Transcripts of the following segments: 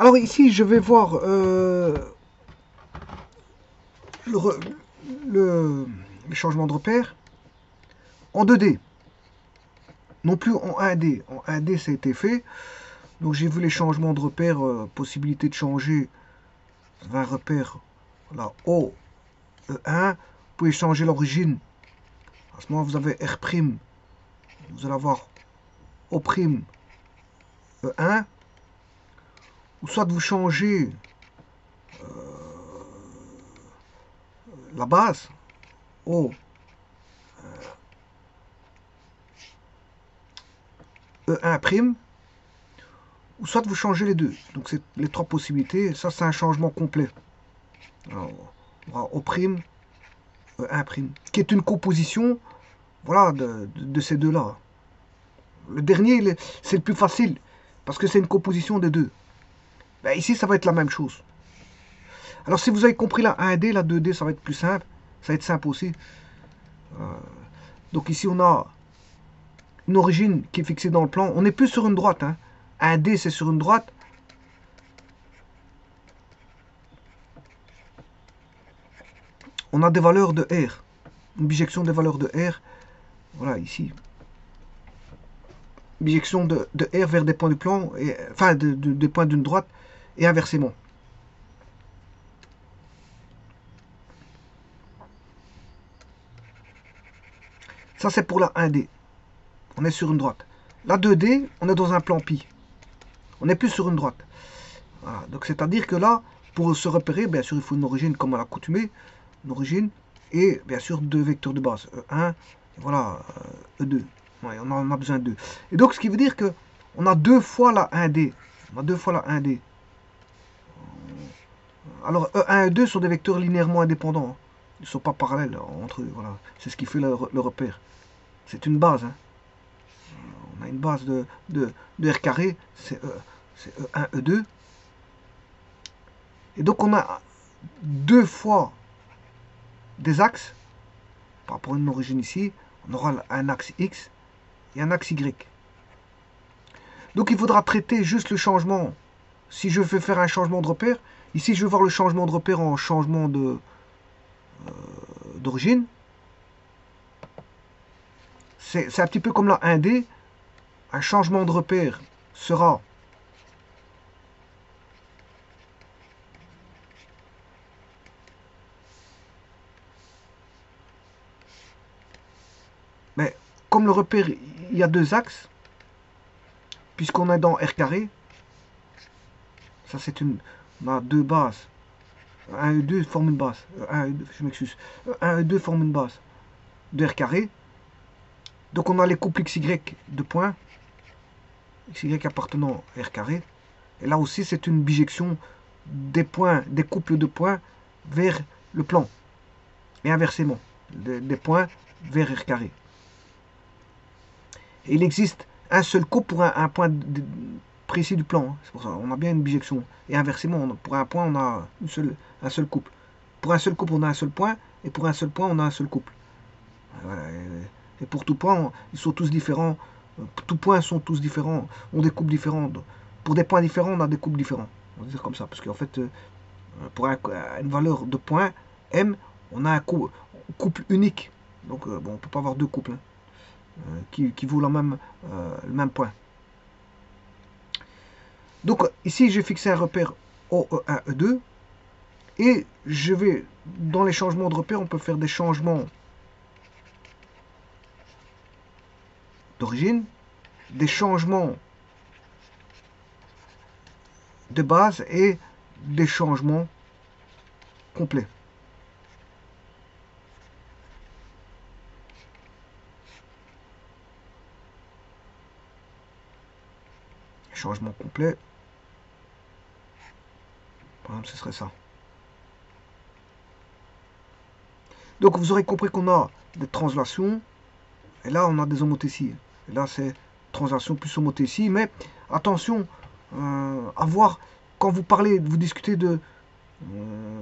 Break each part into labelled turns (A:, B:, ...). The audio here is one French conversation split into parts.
A: Alors ici, je vais voir le, le changement de repère en 2D, non plus en 1D. En 1D, ça a été fait. Donc j'ai vu les changements de repère, possibilité de changer un repère, là, O, E1. Vous pouvez changer l'origine. À ce moment, vous avez R', vous allez avoir O', E1. Ou soit vous changez la base, O, E1', ou soit vous changez les deux. Donc c'est les trois possibilités. Ça, c'est un changement complet. Alors, on aura O', E1', qui est une composition, voilà, de ces deux-là. Le dernier, c'est le plus facile, parce que c'est une composition des deux. Ben, ici, ça va être la même chose. Alors, si vous avez compris la 1D, la 2D, ça va être plus simple. Ça va être simple aussi. Donc ici, on a une origine qui est fixée dans le plan. On n'est plus sur une droite. 1D, c'est sur une droite. On a des valeurs de R. Une bijection des valeurs de R. Voilà, ici. Bijection de R vers des points du plan, et, enfin, des points d'une droite, et inversement. Ça, c'est pour la 1D. On est sur une droite. La 2D, on est dans un plan pi. On n'est plus sur une droite. Voilà. Donc, c'est-à-dire que là, pour se repérer, bien sûr, il faut une origine comme à l'accoutumée. Une origine et, bien sûr, deux vecteurs de base. E1 et voilà, E2. Ouais, on en a besoin de deux. Et donc, ce qui veut dire que on a deux fois la 1D. On a deux fois la 1D. Alors, E1 et E2 sont des vecteurs linéairement indépendants. Ils ne sont pas parallèles entre eux. Voilà. C'est ce qui fait le repère. C'est une base. On a une base de R carré. C'est E1, E2. Et donc, on a deux fois des axes. Par rapport à une origine ici, on aura un axe X et un axe Y. Donc, il faudra traiter juste le changement. Si je veux faire un changement de repère, ici, je vais voir le changement de repère en changement d'origine. C'est un petit peu comme la 1D. Un changement de repère sera mais comme le repère, il y a deux axes, puisqu'on est dans R carré, ça c'est une, on a deux bases. 1 et 2 forment une base. 1 et 2, je m'excuse. 1 et 2 forment une base de R carré. Donc on a les couples XY de points. XY appartenant à R carré. Et là aussi c'est une bijection des points, des couples de points vers le plan. Et inversement. Des points vers R carré. Et il existe un seul couple pour un point précis du plan. C'est pour ça on a bien une bijection. Et inversement, pour un point, on a un seul couple. Pour un seul couple, on a un seul point. Et pour un seul point, on a un seul couple. Voilà. Et pour tout point, ils sont tous différents. Tous points sont tous différents. Ont des couples différents. Pour des points différents, on a des couples différents. On va dire comme ça. Parce qu'en fait, pour une valeur de point, M, on a un couple unique. Donc, bon, on ne peut pas avoir deux couples. Qui vaut le même point. Donc ici j'ai fixé un repère O, E1, E2 et je vais dans les changements de repère on peut faire des changements d'origine, des changements de base et des changements complets. Changement complet. Par exemple, ce serait ça. Donc, vous aurez compris qu'on a des translations. Et là, on a des homothéties. Et là, c'est translation plus homothétie. Mais attention à voir, quand vous parlez, vous discutez de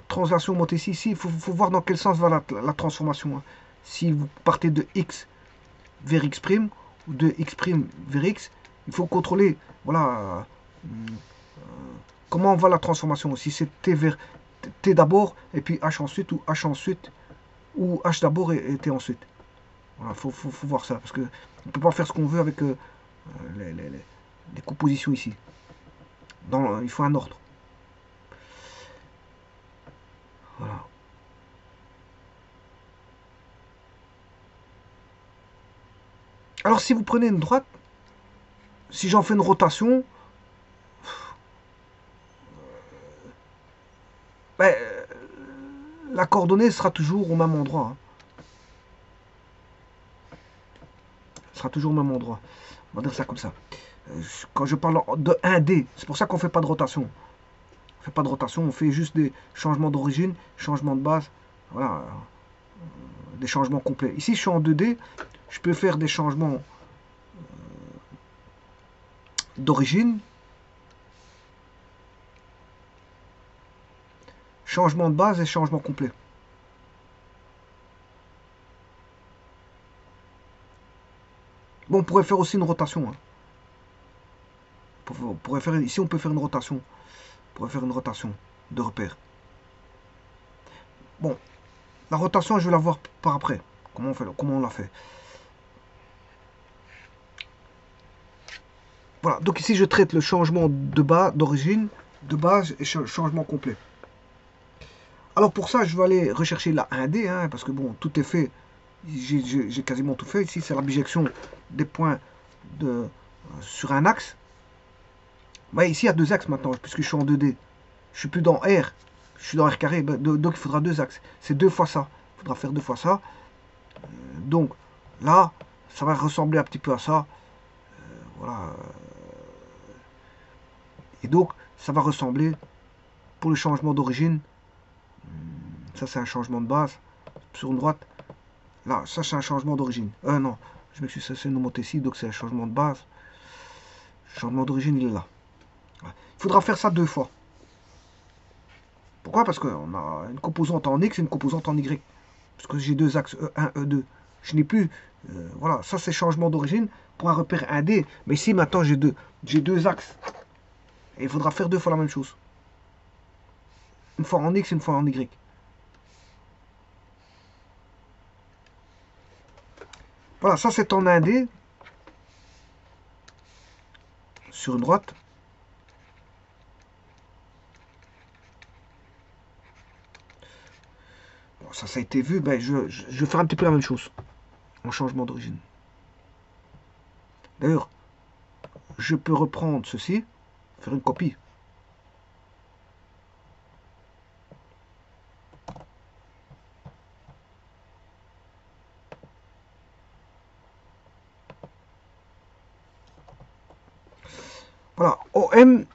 A: translation homothétie, ici, il faut voir dans quel sens va la transformation. Si vous partez de x vers x' ou de x' vers x, il faut contrôler, voilà, comment va la transformation? Si c'est T vers T d'abord, et puis H ensuite, ou H ensuite, ou H d'abord et T ensuite. Voilà, faut voir ça, parce que on ne peut pas faire ce qu'on veut avec les compositions ici. Il faut un ordre. Voilà. Alors si vous prenez une droite, si j'en fais une rotation, ben, la coordonnée sera toujours au même endroit. Hein. Sera toujours au même endroit. On va dire ça comme ça. Quand je parle de 1D, c'est pour ça qu'on ne fait pas de rotation. On fait pas de rotation, on fait juste des changements d'origine, changements de base, voilà, des changements complets. Ici, je suis en 2D, je peux faire des changements d'origine, changement de base et changement complet. Bon, on pourrait faire aussi une rotation. Hein. On pourrait faire, ici, on peut faire une rotation. On pourrait faire une rotation de repère. Bon, la rotation, je vais la voir par après. Comment on l'a fait. Voilà, donc ici, je traite le changement de base, d'origine, de base et changement complet. Alors pour ça, je vais aller rechercher la 1D, hein, parce que bon, tout est fait. J'ai quasiment tout fait. Ici, c'est la bijection des points sur un axe. Bah, ici, il y a deux axes maintenant, puisque je suis en 2D. Je suis plus dans R, je suis dans R carré, donc il faudra deux axes. C'est deux fois ça. Il faudra faire deux fois ça. Donc là, ça va ressembler un petit peu à ça. Voilà. Et donc, ça va ressembler, pour le changement d'origine, ça c'est un changement de base, sur une droite. Là, ça c'est un changement d'origine. Non, je m'excuse, ça c'est une homothétie, donc c'est un changement de base. Le changement d'origine, il est là. Il faudra faire ça deux fois. Pourquoi? Parce qu'on a une composante en X et une composante en Y. Parce que j'ai deux axes E1, E2. Je n'ai plus... voilà, ça c'est changement d'origine pour un repère 1D. Mais ici, maintenant, j'ai deux axes. Et il faudra faire deux fois la même chose. Une fois en X et une fois en Y. Voilà, ça c'est en 1D. Sur une droite. Bon, ça a été vu. Ben, je vais faire un petit peu la même chose. En changement d'origine. D'ailleurs, je peux reprendre ceci. Faire une copie. Voilà, OM,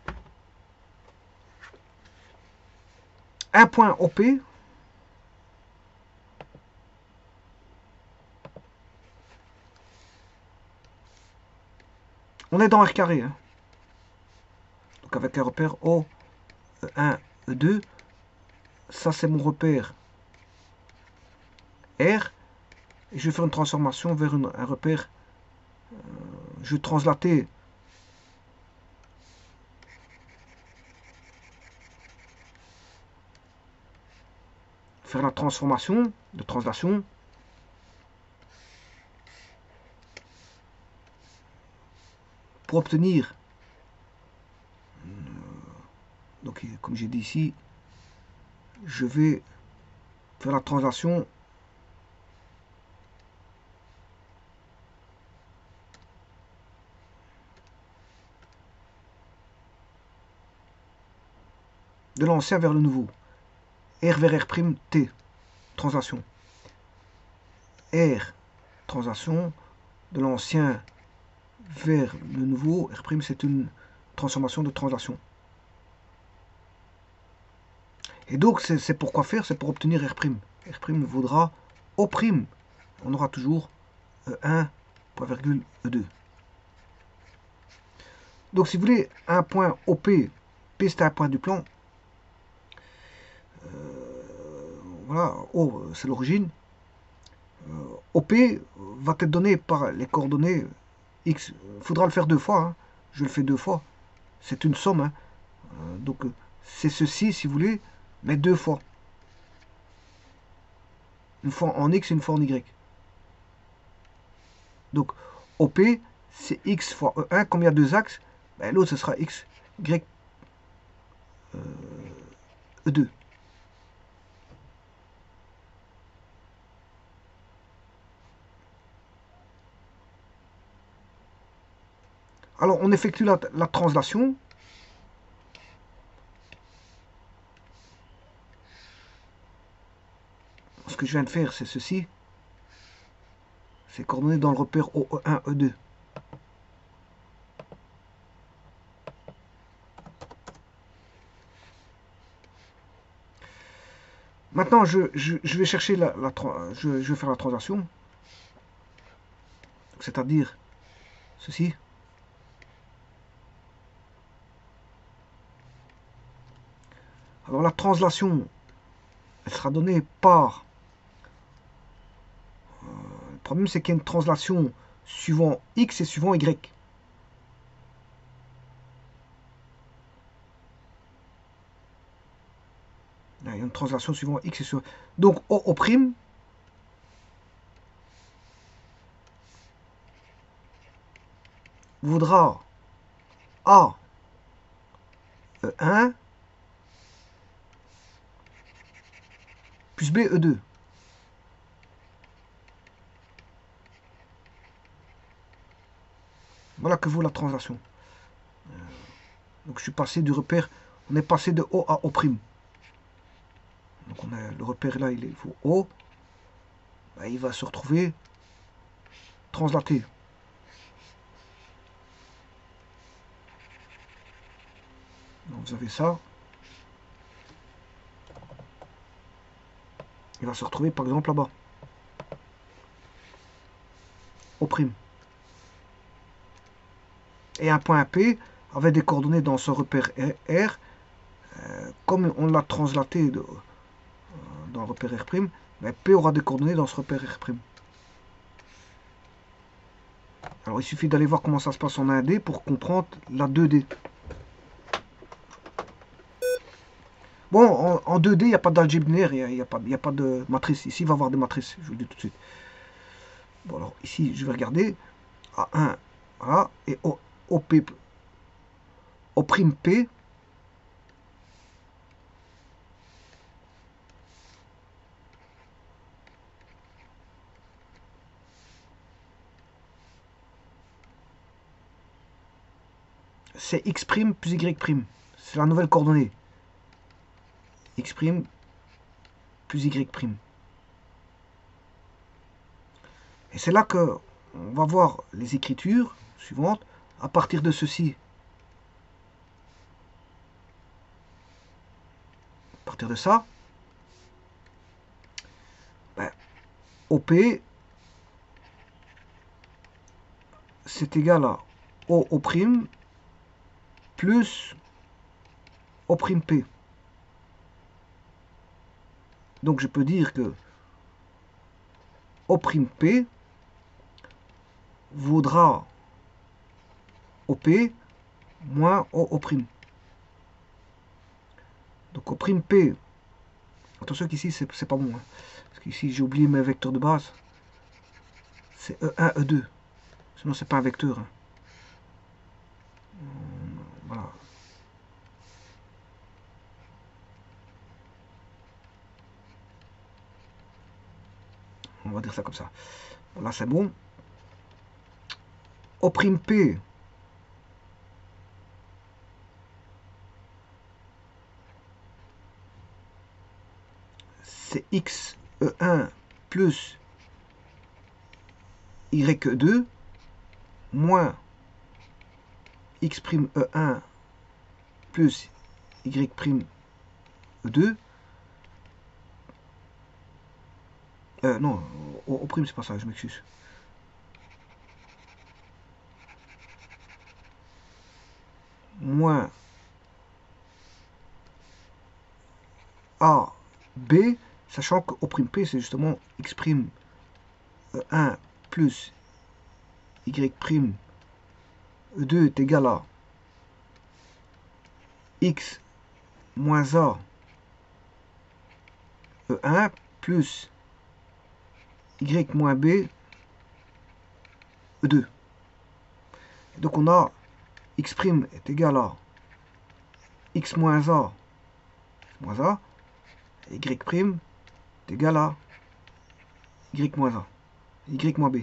A: un point OP, on est dans R carré. Hein. Donc avec un repère O, E1, E2, ça c'est mon repère R, et je vais faire une transformation vers un repère, je vais translater faire la transformation de translation pour obtenir, donc comme j'ai dit ici, je vais faire la translation de l'ancien vers le nouveau. R vers R', T, translation. R, translation, de l'ancien vers le nouveau. R', c'est une transformation de translation. Et donc, c'est pour quoi faire? C'est pour obtenir R'. R' vaudra O'. On aura toujours 1, point virgule, E2. Donc, si vous voulez, un point OP, P c'est un point du plan. Voilà, O c'est l'origine. OP va être donné par les coordonnées X. Il faudra le faire deux fois. Hein. Je le fais deux fois. C'est une somme. Hein. Donc c'est ceci, si vous voulez, mais deux fois. Une fois en X et une fois en Y. Donc OP, c'est X fois E1. Comme il y a deux axes, ben, l'autre, ce sera X, Y, E2. Alors, on effectue la translation. Ce que je viens de faire, c'est ceci. C'est coordonné dans le repère OE1, E2. Maintenant, je vais chercher je vais faire la translation. C'est-à-dire ceci. Alors, la translation, elle sera donnée par... le problème, c'est qu'il y a une translation suivant X et suivant Y. Il y a une translation suivant X et suivant... Donc, O' voudra A E1 plus B E2. Voilà que vaut la translation. Donc je suis passé du repère, on est passé de O à O'. Donc on a le repère là, il faut O. Ben, il va se retrouver translaté. Donc vous avez ça. Il va se retrouver par exemple là-bas. O'. Et un point P avec des coordonnées dans ce repère R. Comme on l'a translaté dans le repère R', ben P aura des coordonnées dans ce repère R'. Alors il suffit d'aller voir comment ça se passe en 1D pour comprendre la 2D. Bon, en 2D, il n'y a pas d'algèbre binaire, il n'y a pas de matrice. Ici, il va y avoir des matrices, je vous le dis tout de suite. Bon, alors ici, je vais regarder. A1, voilà, et OP, O'P, c'est X' plus Y'. C'est la nouvelle coordonnée. X' plus Y'. Et c'est là que on va voir les écritures suivantes à partir de ceci. À partir de ça, ben, OP, c'est égal à O' plus O'P. Donc je peux dire que O'P vaudra OP moins O'. Donc O'P, attention qu'ici c'est pas bon, hein, parce qu'ici j'ai oublié mes vecteurs de base. C'est E1, E2. Sinon c'est pas un vecteur. Hein. Voilà. On va dire ça comme ça. Là c'est bon. O'P, c'est X E1 plus Y2 moins X' E1 plus Y' E2. Non, O' c'est pas ça, je m'excuse. Moins A, B, sachant que O'P c'est justement X' E1 plus Y' E2 est égal à x moins a E1 plus y moins b E2. Et donc on a x' est égal à x moins a et y' est égal à y moins a, y moins b.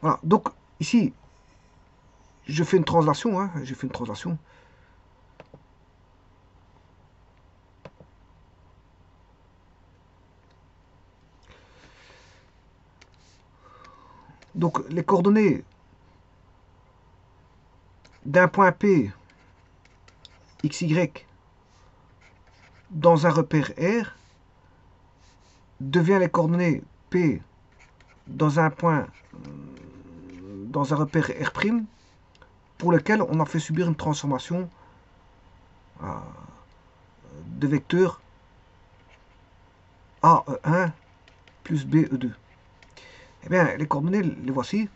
A: Voilà, donc ici, je fais une translation, hein, j'ai fait une translation. Donc les coordonnées d'un point P, XY, dans un repère R, devient les coordonnées P dans un point, dans un repère R', pour lequel on a fait subir une transformation de vecteurs AE1 plus BE2. Eh bien, les coordonnées, les voici.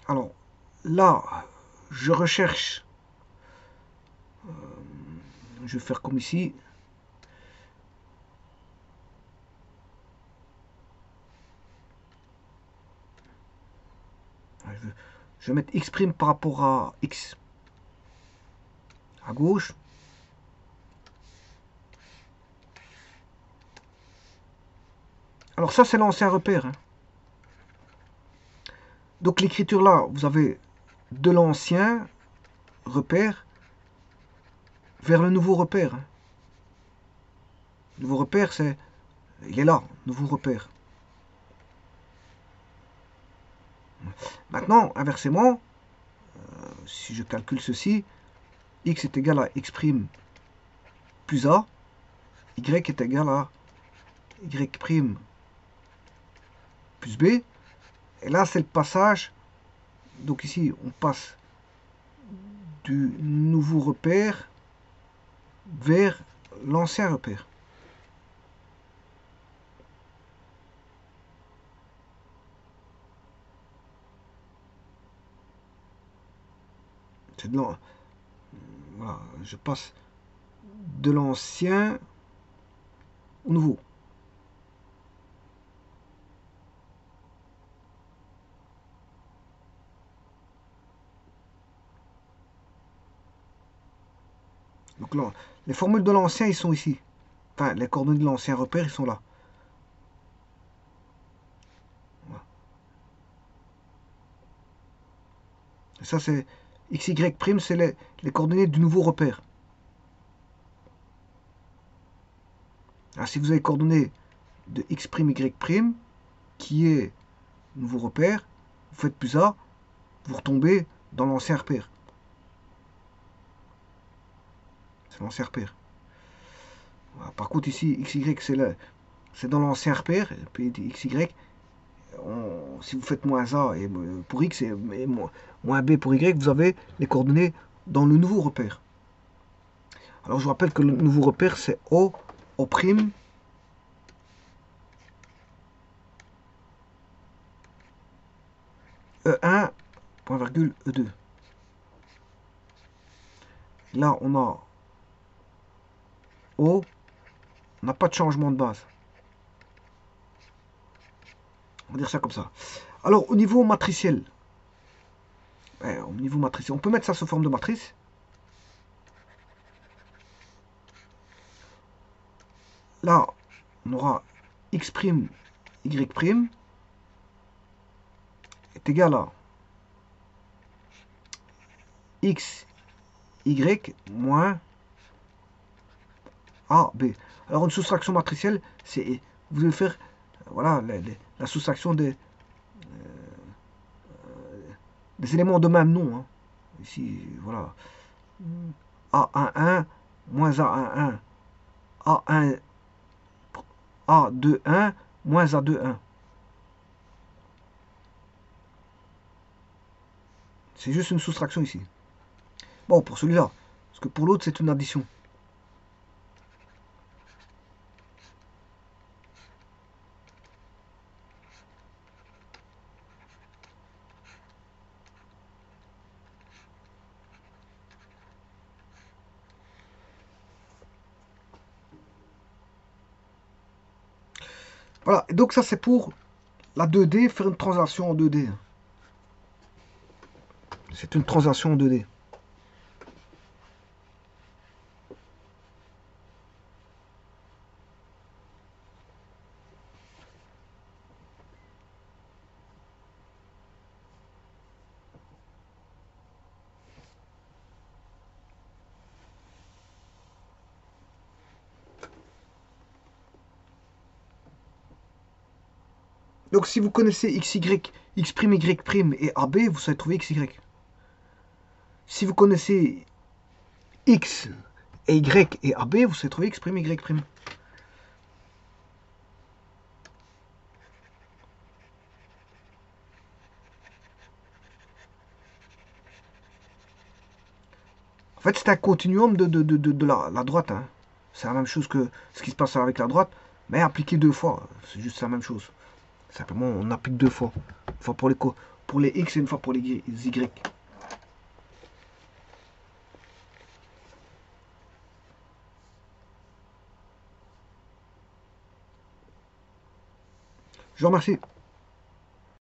A: Alors, là, je recherche, je vais faire comme ici, je vais mettre x' par rapport à x à gauche. Alors ça, c'est l'ancien repère, hein. Donc l'écriture là, vous avez de l'ancien repère vers le nouveau repère, hein. Nouveau repère, c'est, il est là, nouveau repère. Maintenant, inversement, si je calcule ceci, x est égal à x' plus a, y est égal à y' plus b. Et là, c'est le passage. Donc ici, on passe du nouveau repère vers l'ancien repère. C'est de là. Voilà, je passe de l'ancien au nouveau. Donc là, les formules de l'ancien, ils sont ici. Enfin, les coordonnées de l'ancien repère, ils sont là. Voilà. Et ça, c'est xy', c'est les coordonnées du nouveau repère. Alors, si vous avez les coordonnées de x', y', qui est nouveau repère, vous faites plus A, vous retombez dans l'ancien repère. C'est l'ancien repère. Voilà. Par contre, ici, xy, c'est dans l'ancien repère, et puis xy, si vous faites moins A et pour x et moins B pour y, vous avez les coordonnées dans le nouveau repère. Alors je vous rappelle que le nouveau repère c'est O, O', E1, point virgule, E2. Là on a O, on n'a pas de changement de base. On va dire ça comme ça. Alors au niveau matriciel, on peut mettre ça sous forme de matrice. Là, on aura x', y' est égal à x, y moins a, b. Alors une soustraction matricielle, c'est vous devez faire voilà la soustraction des éléments de même nom, hein. Ici, voilà. A11 moins A11 A1, A2, 1, moins A2, 1. C'est juste une soustraction ici. Bon, pour celui-là. Parce que pour l'autre, c'est une addition. Voilà, et donc ça c'est pour la 2D, faire une translation en 2D. C'est une translation en 2D. Donc si vous connaissez XY, X', Y' et AB, vous savez trouver XY. Si vous connaissez X et Y et AB, vous savez trouver X', Y'. En fait, c'est un continuum de la droite. Hein. C'est la même chose que ce qui se passe avec la droite, mais appliqué deux fois. C'est juste la même chose. Simplement, on applique deux fois. Une fois pour les X et une fois pour les Y. Je vous remercie.